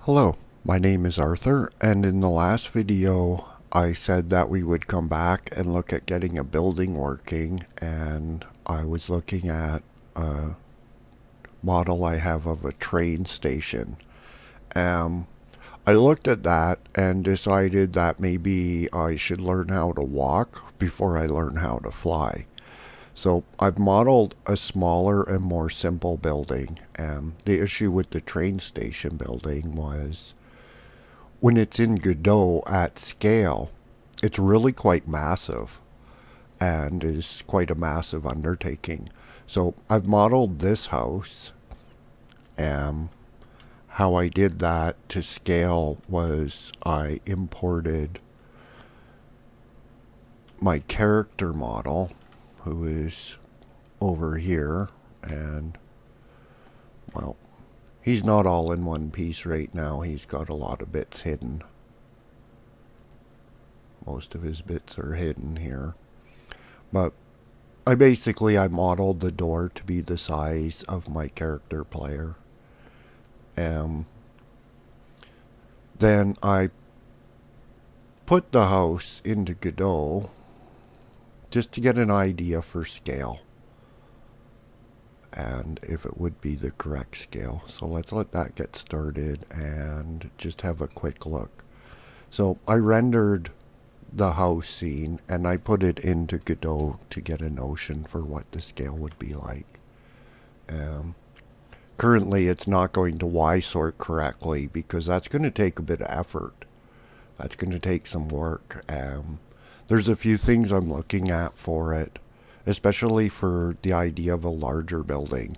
Hello, my name is Arthur, and in the last video I said that we would come back and look at getting a building working, and I was looking at a model I have of a train station. Um, I looked at that and decided that maybe I should learn how to walk before I learn how to fly. So I've modeled a smaller and more simple building. The issue with the train station building was when it's in Godot at scale, it's really quite massive and is quite a massive undertaking. So I've modeled this house. And how I did that to scale was I imported my character model, who is over here, and well, he's not all in one piece right now. He's got a lot of bits hidden. Most of his bits are hidden here. But I modeled the door to be the size of my character player. And then I put the house into Godot just to get an idea for scale and if it would be the correct scale. So let's let that get started and just have a quick look. So I rendered the house scene and I put it into Godot to get a notion for what the scale would be like. Currently it's not going to Y sort correctly because that's going to take a bit of effort. That's going to take some work. There's a few things I'm looking at for it, especially for the idea of a larger building.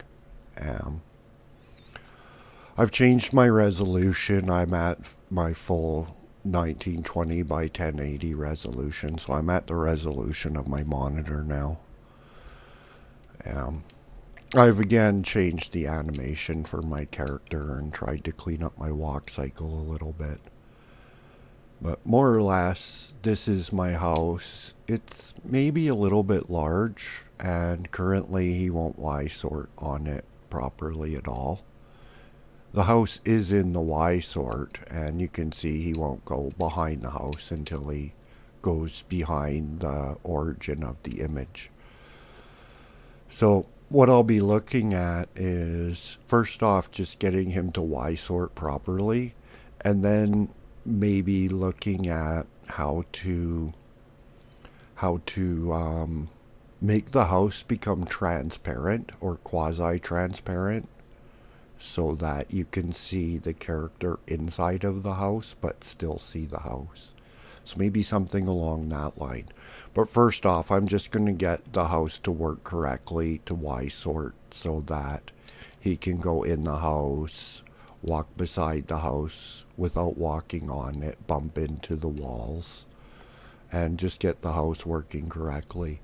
I've changed my resolution. I'm at my full 1920 by 1080 resolution, so I'm at the resolution of my monitor now. I've again changed the animation for my character and tried to clean up my walk cycle a little bit. But more or less, this is my house. It's maybe a little bit large, and currently he won't Y sort on it properly at all. The house is in the Y sort, and you can see he won't go behind the house until he goes behind the origin of the image. So what I'll be looking at is, first off, just getting him to Y sort properly, and then maybe looking at how to make the house become transparent or quasi-transparent so that you can see the character inside of the house but still see the house. So maybe something along that line. But first off, I'm just going to get the house to work correctly to Y sort so that he can go in the house, walk beside the house without walking on it, bump into the walls, and just get the house working correctly.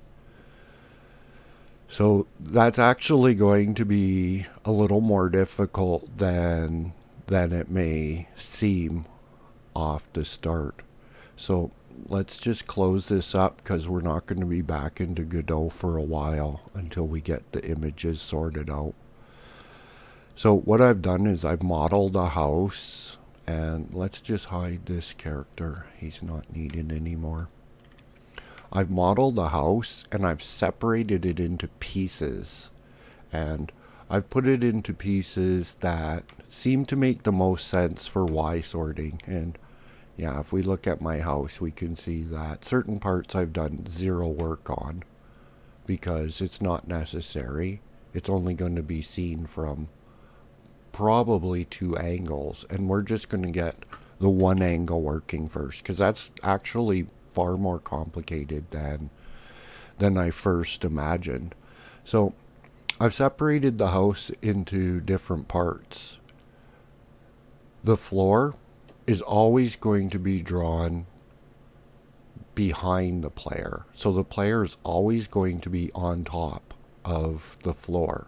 So that's actually going to be a little more difficult than it may seem off the start. So let's just close this up because we're not going to be back into Godot for a while until we get the images sorted out. So what I've done is I've modeled a house, and let's just hide this character. He's not needed anymore. I've modeled a house and I've separated it into pieces, and I've put it into pieces that seem to make the most sense for Y sorting. And yeah, if we look at my house, we can see that certain parts I've done zero work on because it's not necessary. It's only going to be seen from probably two angles, and we're just going to get the one angle working first because that's actually far more complicated than I first imagined. So I've separated the house into different parts. The floor is always going to be drawn behind the player, so the player is always going to be on top of the floor.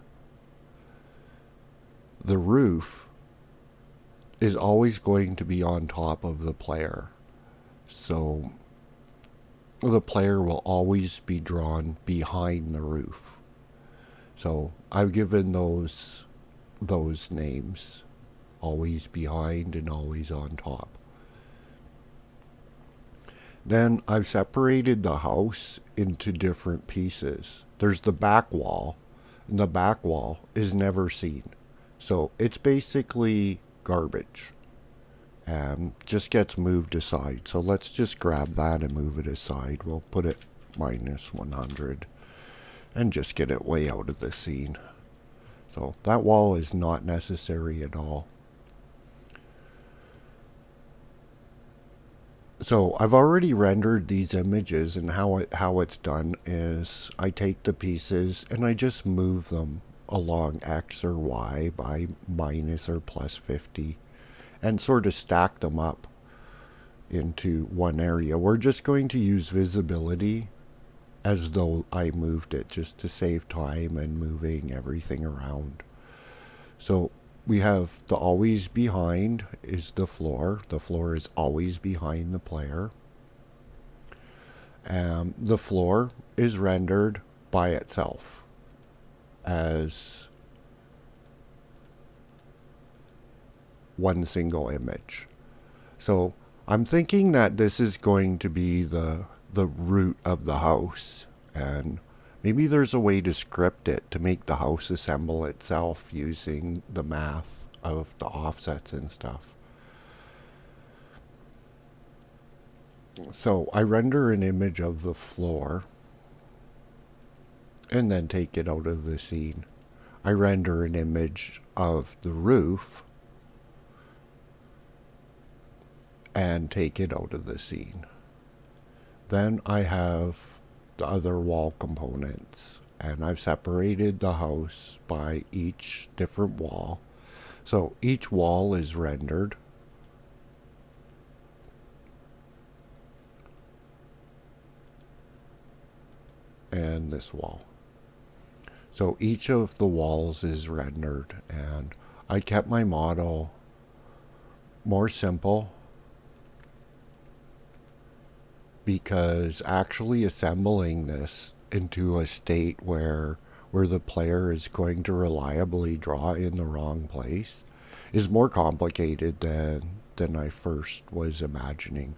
The roof is always going to be on top of the player, so the player will always be drawn behind the roof. So I've given those names always behind, and always on top. Then I've separated the house into different pieces. There's the back wall, and the back wall is never seen. So it's basically garbage and just gets moved aside. So let's just grab that and move it aside. We'll put it -100 and just get it way out of the scene. So that wall is not necessary at all. So I've already rendered these images, and how it's done is I take the pieces and I just move them along X or Y by minus or plus 50 and sort of stack them up into one area. We're just going to use visibility as though I moved it, just to save time and moving everything around. So we have the always behind is the floor. The floor is always behind the player. The floor is rendered by itself as one single image. So I'm thinking that this is going to be the root of the house, and maybe there's a way to script it to make the house assemble itself using the math of the offsets and stuff. So I render an image of the floor and then take it out of the scene. I render an image of the roof and take it out of the scene. Then I have the other wall components, and I've separated the house by each different wall. So each wall is rendered. And this wall. So each of the walls is rendered, and I kept my model more simple because actually assembling this into a state where the player is going to reliably draw in the wrong place is more complicated than I first was imagining.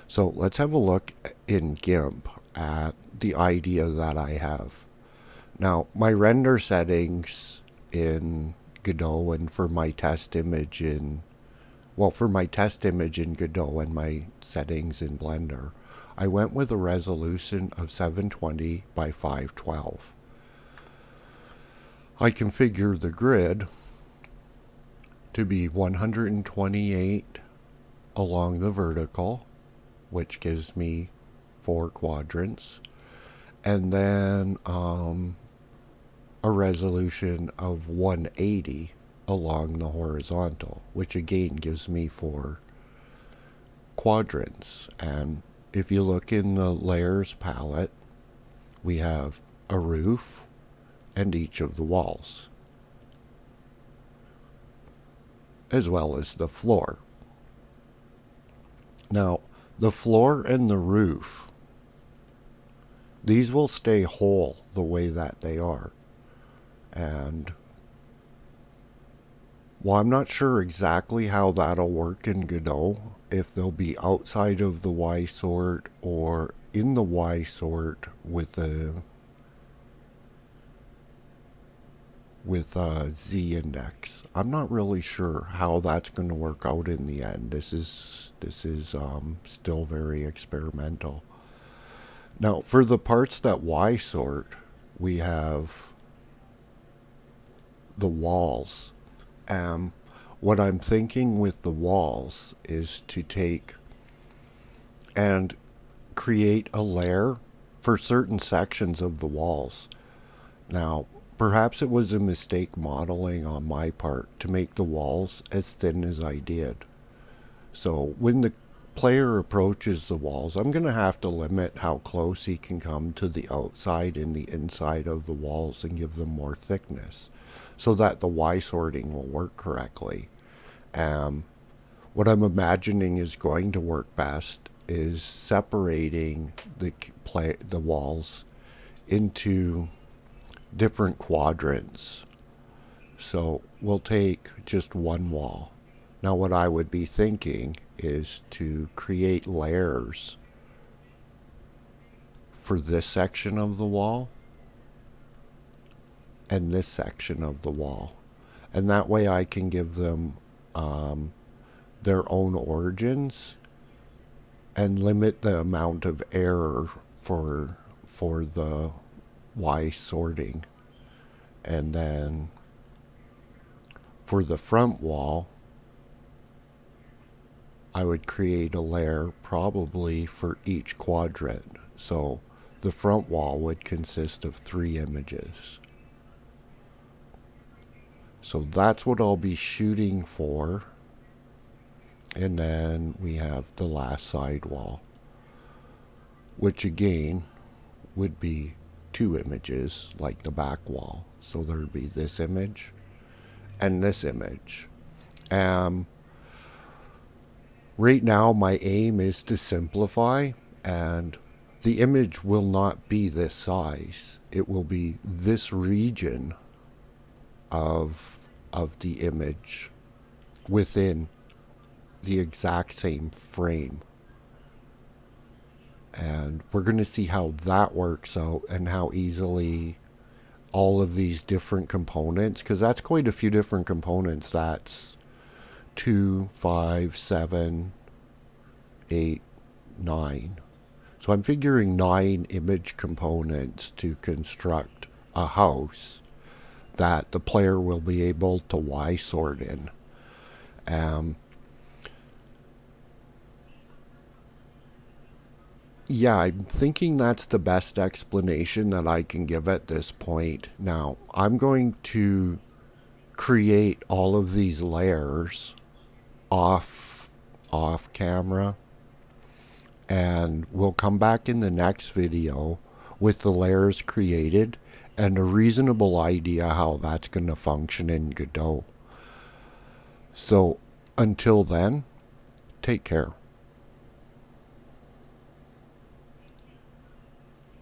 So let's have a look in GIMP at the idea that I have. Now, my render settings in Godot and for my test image in Godot and my settings in Blender, I went with a resolution of 720 by 512. I configured the grid to be 128 along the vertical, which gives me 4 quadrants, and then a resolution of 180 along the horizontal, which again gives me 4 quadrants. And if you look in the layers palette, we have a roof and each of the walls, as well as the floor. Now, the floor and the roof, these will stay whole the way that they are. And well, I'm not sure exactly how that'll work in Godot, if they'll be outside of the Y sort or in the Y sort with a Z index. I'm not really sure how that's going to work out in the end. This is still very experimental. Now, for the parts that Y sort, we have the walls. What I'm thinking with the walls is to take and create a layer for certain sections of the walls. Now, perhaps it was a mistake modeling on my part to make the walls as thin as I did. So when the player approaches the walls, I'm going to have to limit how close he can come to the outside and the inside of the walls and give them more thickness, so that the Y sorting will work correctly. What I'm imagining is going to work best is separating the walls into different quadrants. So we'll take just one wall, Now what I would be thinking is to create layers for this section of the wall and this section of the wall. And that way I can give them their own origins and limit the amount of error for the Y sorting. And then for the front wall, I would create a layer probably for each quadrant. So the front wall would consist of 3 images. So that's what I'll be shooting for. And then we have the last side wall, which again would be 2 images like the back wall. So there'd be this image and this image. Right now my aim is to simplify, and the image will not be this size. It will be this region of the image within the exact same frame. And we're going to see how that works out and how easily all of these different components, because that's quite a few different components. That's 2, 5, 7, 8, 9. So I'm figuring 9 image components to construct a house that the player will be able to Y sort in. Yeah, I'm thinking that's the best explanation that I can give at this point. Now, I'm going to create all of these layers off camera, and we'll come back in the next video with the layers created and a reasonable idea how that's going to function in Godot. So until then, take care.